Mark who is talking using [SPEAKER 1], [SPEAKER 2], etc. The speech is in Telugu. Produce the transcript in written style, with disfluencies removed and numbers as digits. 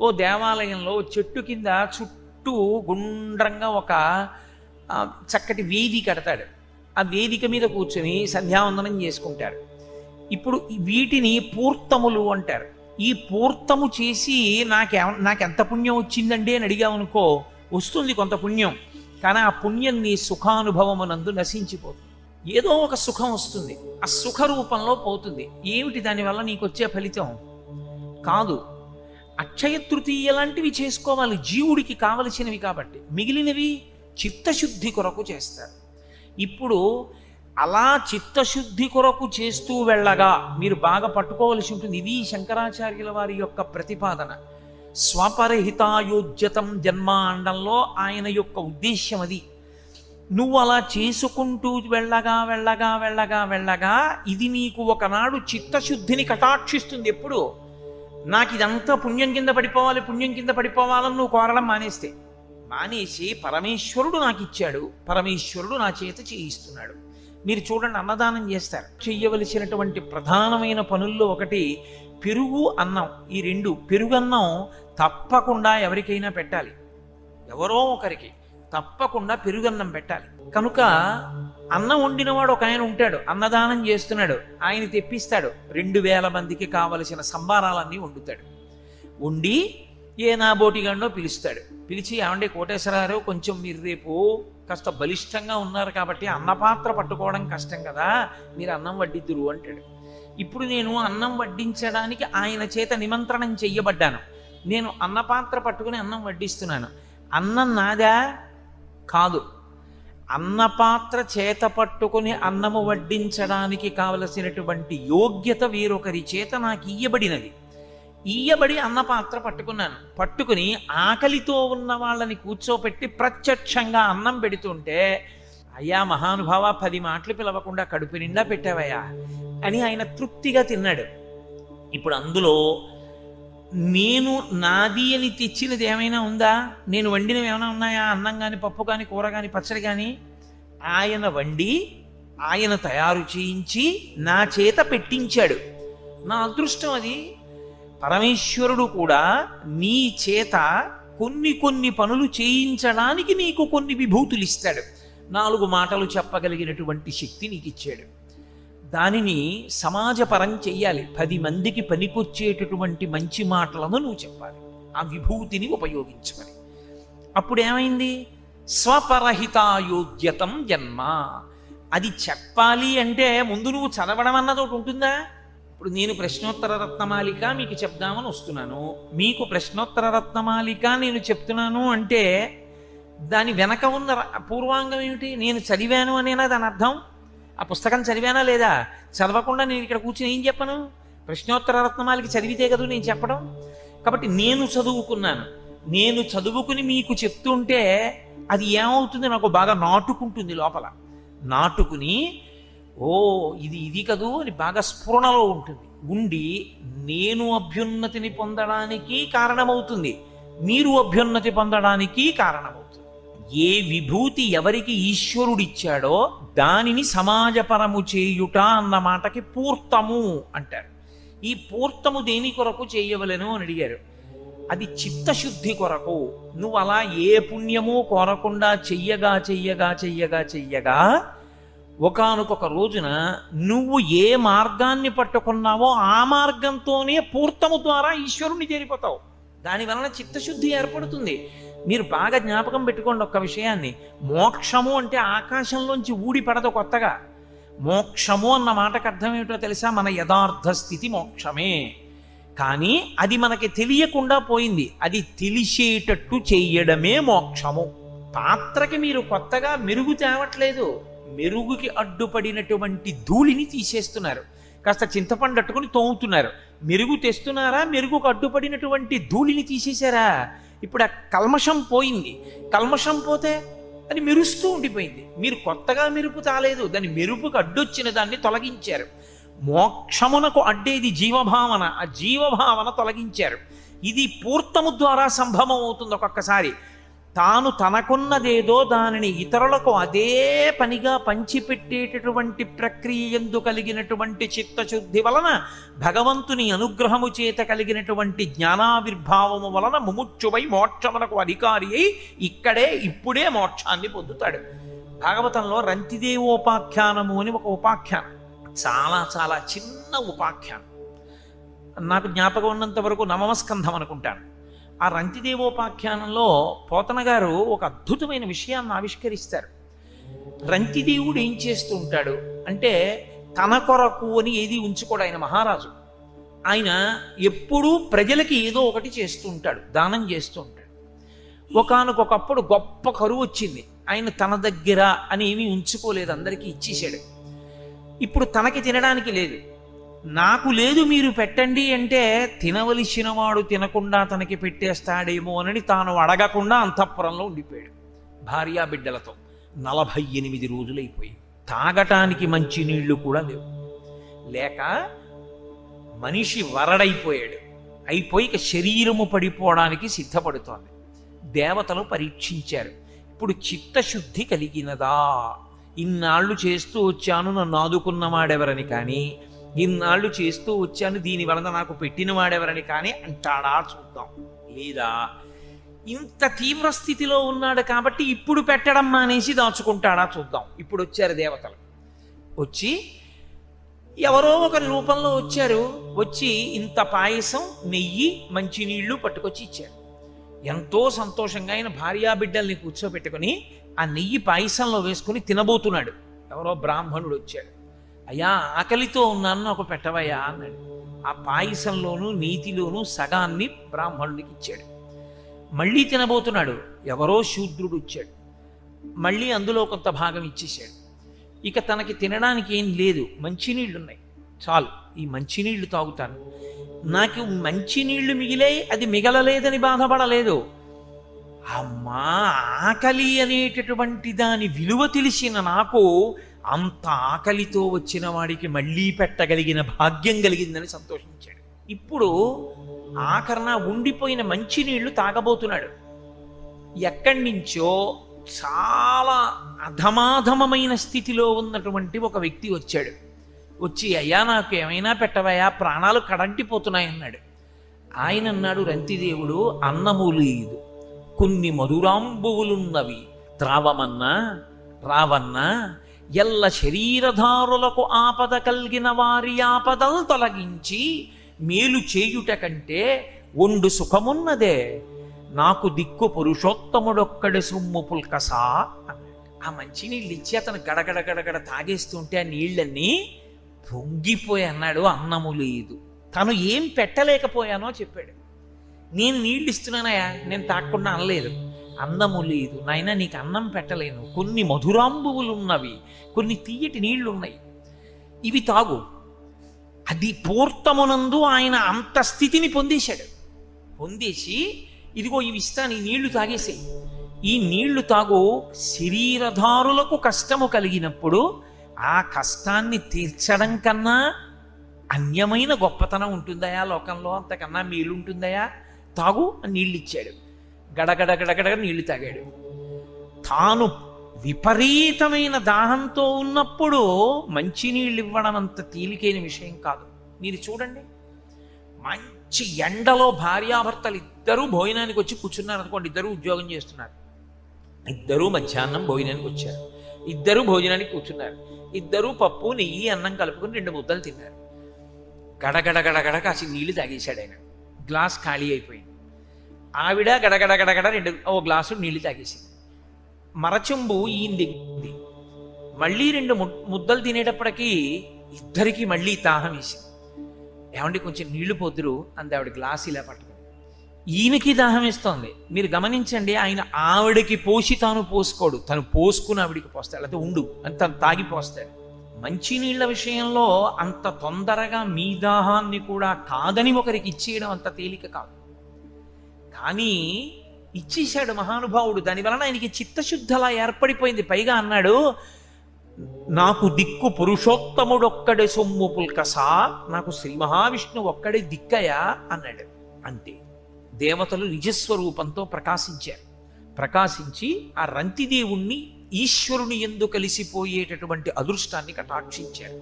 [SPEAKER 1] ఓ దేవాలయంలో చెట్టు కింద చుట్టూ గుండ్రంగా ఒక చక్కటి వేదిక కడతాడు. ఆ వేదిక మీద కూర్చొని సంధ్యావందనం చేసుకుంటారు. ఇప్పుడు వీటిని పూర్తములు అంటారు. ఈ పూర్తము చేసి నాకెంత పుణ్యం వచ్చిందండి అని అడిగామనుకో, వస్తుంది కొంత పుణ్యం, కానీ ఆ పుణ్యం నీ సుఖానుభవమునందు నశించిపోతుంది. ఏదో ఒక సుఖం వస్తుంది, ఆ సుఖ రూపంలో పోతుంది. ఏమిటి దానివల్ల నీకు వచ్చే ఫలితం? కాదు, అక్షయ తృతీయ లాంటివి చేసుకోవాలి జీవుడికి కావలసినవి. కాబట్టి మిగిలినవి చిత్తశుద్ధి కొరకు చేస్తారు. ఇప్పుడు అలా చిత్తశుద్ధి కొరకు చేస్తూ వెళ్ళగా మీరు బాగా పట్టుకోవలసి ఉంటుంది. ఇది శంకరాచార్యుల వారి యొక్క ప్రతిపాదన. స్వపరహితాయోజ్యతం జన్మ అండంలో ఆయన యొక్క ఉద్దేశ్యం అది. నువ్వు అలా చేసుకుంటూ వెళ్ళగా వెళ్ళగా వెళ్ళగా వెళ్ళగా ఇది నీకు ఒకనాడు చిత్తశుద్ధిని కటాక్షిస్తుంది. ఎప్పుడు నాకు ఇదంతా పుణ్యం కింద పడిపోవాలి, పుణ్యం కింద పడిపోవాలని నువ్వు కోరడం మానేసి పరమేశ్వరుడు నాకు ఇచ్చాడు, పరమేశ్వరుడు నా చేత చేయిస్తున్నాడు. మీరు చూడండి, అన్నదానం చేస్తారు. చెయ్యవలసినటువంటి ప్రధానమైన పనుల్లో ఒకటి పెరుగు అన్నం. ఈ రెండు, పెరుగన్నం తప్పకుండా ఎవరికైనా పెట్టాలి, ఎవరో ఒకరికి తప్పకుండా పెరుగన్నం పెట్టాలి. కనుక అన్నం వండినవాడు ఒక ఆయన ఉంటాడు, అన్నదానం చేస్తున్నాడు, ఆయన తెప్పిస్తాడు. 2000 మందికి కావలసిన సంబారాలన్నీ వండుతాడు. వండి ఏ నా బోటిగాండో పిలుస్తాడు. పిలిచి, ఏమంటే కోటేశ్వరరావు, కొంచెం మీరు రేపు కాస్త బలిష్టంగా ఉన్నారు కాబట్టి అన్నపాత్ర పట్టుకోవడం కష్టం కదా, మీరు అన్నం వడ్డిద్దురు అంటాడు. ఇప్పుడు నేను అన్నం వడ్డించడానికి ఆయన చేత నిమంత్రణం చెయ్యబడ్డాను. నేను అన్నపాత్ర పట్టుకుని అన్నం వడ్డిస్తున్నాను. అన్నం నాదా? కాదు. అన్నపాత్ర చేత పట్టుకుని అన్నము వడ్డించడానికి కావలసినటువంటి యోగ్యత వేరొకరి చేత నాకు ఇయ్యబడినది. ఇయ్యబడి అన్నపాత్ర పట్టుకున్నాను. పట్టుకుని ఆకలితో ఉన్న వాళ్ళని కూర్చోపెట్టి ప్రత్యక్షంగా అన్నం పెడుతుంటే, అయ్యా మహానుభావ, 10 మాటలు పిలవకుండా కడుపు నిండా పెట్టావయ్యా అని ఆయన తృప్తిగా తిన్నాడు. ఇప్పుడు అందులో నేను నాది అని తెచ్చినది ఏమైనా ఉందా? నేను వండినవి ఏమైనా ఉన్నాయా? అన్నం కానీ, పప్పు కానీ, కూర కానీ, పచ్చడి కానీ ఆయన వండి, ఆయన తయారు చేయించి నా చేత పెట్టించాడు. నా అదృష్టం అది. పరమేశ్వరుడు కూడా నీ చేత కొన్ని పనులు చేయించడానికి నీకు కొన్ని విభూతులు ఇస్తాడు. 4 మాటలు చెప్పగలిగినటువంటి శక్తి నీకు ఇచ్చాడు. దానిని సమాజపరం చెయ్యాలి. 10 మందికి పనికొచ్చేటటువంటి మంచి మాటలను నువ్వు చెప్పాలి, ఆ విభూతిని ఉపయోగించమని. అప్పుడు ఏమైంది? స్వపరహితాయోగ్యతం జన్మ. అది చెప్పాలి అంటే ముందు నువ్వు చదవడం అన్నది ఒకటి ఉంటుందా? ఇప్పుడు నేను ప్రశ్నోత్తర రత్నమాలిక మీకు చెప్దామని వస్తున్నాను, మీకు ప్రశ్నోత్తర రత్నమాలిక నేను చెప్తున్నాను అంటే దాని వెనక ఉన్న పూర్వాంగం ఏమిటి? నేను చదివాను అనేనా దాని అర్థం? ఆ పుస్తకం చదివానా లేదా? చదవకుండా నేను ఇక్కడ కూర్చుని ఏం చెప్పను? ప్రశ్నోత్తర రత్నమాలిక చదివితే కదా నేను చెప్పడం. కాబట్టి నేను చదువుకున్నాను, నేను చదువుకుని మీకు చెప్తుంటే అది ఏమవుతుంది? నాకు బాగా నాటుకుంటుంది లోపల. నాటుకుని ఓ ఇది కదూ అని బాగా స్ఫురణలో ఉంటుంది. ఉండి నేను అభ్యున్నతిని పొందడానికి కారణమవుతుంది, మీరు అభ్యున్నతి పొందడానికి కారణమవుతుంది. ఏ విభూతి ఎవరికి ఈశ్వరుడిచ్చాడో దానిని సమాజపరము చేయుట అన్న మాటకి పూర్తము అంటారు. ఈ పూర్తము దేని కొరకు చేయవలెను అని అడిగారు. అది చిత్తశుద్ధి కొరకు. నువ్వు అలా ఏ పుణ్యమూ కోరకుండా చెయ్యగా ఒకానొక రోజున నువ్వు ఏ మార్గాన్ని పట్టుకున్నావో ఆ మార్గంతోనే పూర్తము ద్వారా ఈశ్వరుణ్ణి చేరిపోతావు. దానివలన చిత్తశుద్ధి ఏర్పడుతుంది. మీరు బాగా జ్ఞాపకం పెట్టుకోండి ఒక్క విషయాన్ని. మోక్షము అంటే ఆకాశంలోంచి ఊడి పడదు కొత్తగా. మోక్షము అన్న మాటకు అర్థం ఏమిటో తెలుసా? మన యథార్థ స్థితి మోక్షమే. కానీ అది మనకి తెలియకుండా పోయింది. అది తెలిసేటట్టు చేయడమే మోక్షము. పాత్రకి మీరు కొత్తగా మెరుగు తేవట్లేదు, మెరుగుకి అడ్డుపడినటువంటి ధూళిని తీసేస్తున్నారు. కాస్త చింతపండు అట్టుకుని తోముతున్నారు. మెరుగు తెస్తున్నారా? మెరుగుకు అడ్డుపడినటువంటి ధూళిని తీసేశారా? ఇప్పుడు ఆ కల్మషం పోయింది. కల్మషం పోతే అది మెరుస్తూ ఉండిపోయింది. మీరు కొత్తగా మెరుపు తాలేదు, దాని మెరుపుకు అడ్డొచ్చిన దాన్ని తొలగించారు. మోక్షమునకు అడ్డేది జీవభావన, ఆ జీవభావన తొలగించారు. ఇది పూర్తము ద్వారా సంభవం అవుతుంది. ఒక్కొక్కసారి తాను తనకున్నదేదో దానిని ఇతరులకు అదే పనిగా పంచిపెట్టేటటువంటి ప్రక్రియ యందు కలిగినటువంటి చిత్తశుద్ధి వలన భగవంతుని అనుగ్రహము చేత కలిగినటువంటి జ్ఞానావిర్భావము వలన ముముక్షువై మోక్షమునకు అధికారి అయి ఇక్కడే ఇప్పుడే మోక్షాన్ని పొందుతాడు. భాగవతంలో రంతిదేవోపాఖ్యానము అని ఒక ఉపాఖ్యానం, చాలా చాలా చిన్న ఉపాఖ్యానం. నాకు జ్ఞాపకం ఉన్నంత వరకు నవమస్కంధం అనుకుంటాను. ఆ రంతిదేవోపాఖ్యానంలో పోతన గారు ఒక అద్భుతమైన విషయాన్ని ఆవిష్కరిస్తారు. రంతిదేవుడు ఏం చేస్తూ ఉంటాడు అంటే, తన కొరకు అని ఏది ఉంచుకోడు ఆయన మహారాజు. ఆయన ఎప్పుడూ ప్రజలకి ఏదో ఒకటి చేస్తూ ఉంటాడు, దానం చేస్తూ ఉంటాడు. ఒకానొకప్పుడు గొప్ప కరువు వచ్చింది, ఆయన తన దగ్గర అని ఏమీ ఉంచుకోలేదు, అందరికీ ఇచ్చేసాడు. ఇప్పుడు తనకి తినడానికి లేదు, నాకు లేదు మీరు పెట్టండి అంటే తినవలసిన వాడు తినకుండా తనకి పెట్టేస్తాడేమో అని తాను అడగకుండా అంతఃపురంలో ఉండిపోయాడు భార్యా బిడ్డలతో. 48 రోజులైపోయి తాగటానికి మంచి నీళ్లు కూడా లేవు. లేక మనిషి వరడైపోయాడు. అయిపోయి ఇక శరీరము పడిపోవడానికి సిద్ధపడుతోంది. దేవతలు పరీక్షించారు, ఇప్పుడు చిత్తశుద్ధి కలిగినదా? ఇన్నాళ్ళు చేస్తూ వచ్చాను నన్ను ఆదుకున్నవాడెవరని కానీ, ఇన్నాళ్ళు చేస్తూ వచ్చాను దీని వలన నాకు పెట్టిన వాడెవరని కానీ అంటాడా చూద్దాం. లేదా ఇంత తీవ్ర స్థితిలో ఉన్నాడు కాబట్టి ఇప్పుడు పెట్టడం మానేసి దాచుకుంటాడా చూద్దాం. ఇప్పుడు వచ్చారు దేవతలు. వచ్చి ఎవరో ఒకరి రూపంలో వచ్చారు. వచ్చి ఇంత పాయసం, నెయ్యి, మంచినీళ్లు పట్టుకొచ్చి ఇచ్చారు. ఎంతో సంతోషంగా ఆయన భార్యా బిడ్డల్ని కూర్చోబెట్టుకుని ఆ నెయ్యి పాయసంలో వేసుకుని తినబోతున్నాడు. ఎవరో బ్రాహ్మణుడు వచ్చాడు. అయ్యా ఆకలితో ఉన్నాను నాకు పెట్టవయ్యా అన్నాడు. ఆ పాయసంలోనూ నీతిలోనూ సగాన్ని బ్రాహ్మణుడికి ఇచ్చాడు. మళ్ళీ తినబోతున్నాడు. ఎవరో శూద్రుడు వచ్చాడు. మళ్ళీ అందులో కొంత భాగం ఇచ్చేశాడు. ఇక తనకి తినడానికి ఏం లేదు, మంచినీళ్ళున్నాయి, చాలు ఈ మంచినీళ్లు తాగుతాను. నాకు మంచినీళ్లు మిగిలే, అది మిగలలేదని బాధపడలేదు. అమ్మా ఆకలి అనేటటువంటి దాని విలువ తెలిసిన నాకు అంత ఆకలితో వచ్చిన వాడికి మళ్ళీ పెట్టగలిగిన భాగ్యం కలిగిందని సంతోషించాడు. ఇప్పుడు ఆఖరణ ఉండిపోయిన మంచినీళ్లు తాగబోతున్నాడు. ఎక్కడి నుంచో చాలా అధమాధమమైన స్థితిలో ఉన్నటువంటి ఒక వ్యక్తి వచ్చాడు. వచ్చి అయ్యా నాకు ఏమైనా పెట్టవయ్యా, ప్రాణాలు కడంటిపోతున్నాయన్నాడు. ఆయన అన్నాడు, రంతిదేవుడు అన్నము లేదు, కొన్ని మధురాంబువులున్నవి, త్రావమన్నా రావన్నా ఎల్ల శరీరధారులకు ఆపద కలిగిన వారి ఆపదలు తొలగించి మేలు చేయుట కంటే ఒండు సుఖమున్నదే, నాకు దిక్కు పురుషోత్తముడొక్కడి సొమ్ము పుల్కసా. ఆ మంచినీళ్ళు ఇచ్చి అతను గడగడ గడగడ తాగేస్తుంటే ఆ నీళ్ళన్నీ పొంగిపోయి అన్నాడు, అన్నము లేదు. తను ఏం పెట్టలేకపోయానో చెప్పాడు. నేను నీళ్ళు ఇస్తున్నానయా, నేను తాగకుండా అనలేదు. అన్నము లేదు నాయన, నీకు అన్నం పెట్టలేను, కొన్ని మధురాంబువులు ఉన్నవి, కొన్ని తీయటి నీళ్లు ఉన్నాయి, ఇవి తాగు. అది పూర్తమునందు ఆయన అంత స్థితిని పొందేశాడు. పొందేసి ఇదిగో ఇవి ఇస్తాను, ఈ నీళ్లు తాగేసేయి, ఈ నీళ్లు తాగు. శరీరధారులకు కష్టము కలిగినప్పుడు ఆ కష్టాన్ని తీర్చడం కన్నా అన్యమైన గొప్పతనం ఉంటుందయా లోకంలో, అంతకన్నా మేలు ఉంటుందయా, తాగు అని నీళ్ళు ఇచ్చాడు. గడగడ గడగడ నీళ్లు తాగాడు. తాను విపరీతమైన దాహంతో ఉన్నప్పుడు మంచినీళ్ళు ఇవ్వడం అంత తేలికైన విషయం కాదు. మీరు చూడండి, మంచి ఎండలో భార్యాభర్తలు ఇద్దరూ భోజనానికి వచ్చి కూర్చున్నారు అనుకోండి. ఇద్దరూ ఉద్యోగం చేస్తున్నారు, ఇద్దరూ మధ్యాహ్నం భోజనానికి వచ్చారు, ఇద్దరూ భోజనానికి కూర్చున్నారు, ఇద్దరూ పప్పు నెయ్యి అన్నం కలుపుకొని 2 ముద్దలు తిన్నారు. గడగడ గడగడ కాసి నీళ్లు తాగేశాడు ఆయన. గ్లాస్ ఖాళీ అయిపోయింది. ఆవిడ గడగడ గడగడ 2 గ్లాసు నీళ్లు తాగేసింది. మరచెంబు ఈయన దిగింది. మళ్ళీ 2 ముద్దలు తినేటప్పటికీ ఇద్దరికి మళ్ళీ దాహం వేసింది. ఏమండి కొంచెం నీళ్లు పోతురు అంది ఆవిడ గ్లాస్ ఇలా పట్టుకుని. ఈయనకి దాహం వేస్తోంది. మీరు గమనించండి, ఆయన ఆవిడకి పోసి తాను పోసుకోడు, తను పోసుకుని ఆవిడికి పోస్తాడు, లేకపోతే ఉండు అని తను తాగిపోస్తాడు. మంచినీళ్ల విషయంలో అంత తొందరగా మీ దాహాన్ని కూడా కాదని ఒకరికి ఇచ్చేయడం అంత తేలిక కాదు. కానీ ఇచ్చేశాడు మహానుభావుడు. దానివలన ఆయనకి చిత్తశుద్ధి అలా ఏర్పడిపోయింది. పైగా అన్నాడు, నాకు దిక్కు పురుషోత్తముడొక్కడే సొమ్ము పుల్కసా, నాకు శ్రీ మహావిష్ణువు ఒక్కడే దిక్కయా అన్నాడు. అంతే. దేవతలు నిజస్వరూపంతో ప్రకాశించారు. ప్రకాశించి ఆ రంతిదేవుణ్ణి ఈశ్వరుని యందు కలిసిపోయేటటువంటి అదృష్టాన్ని కటాక్షించారు.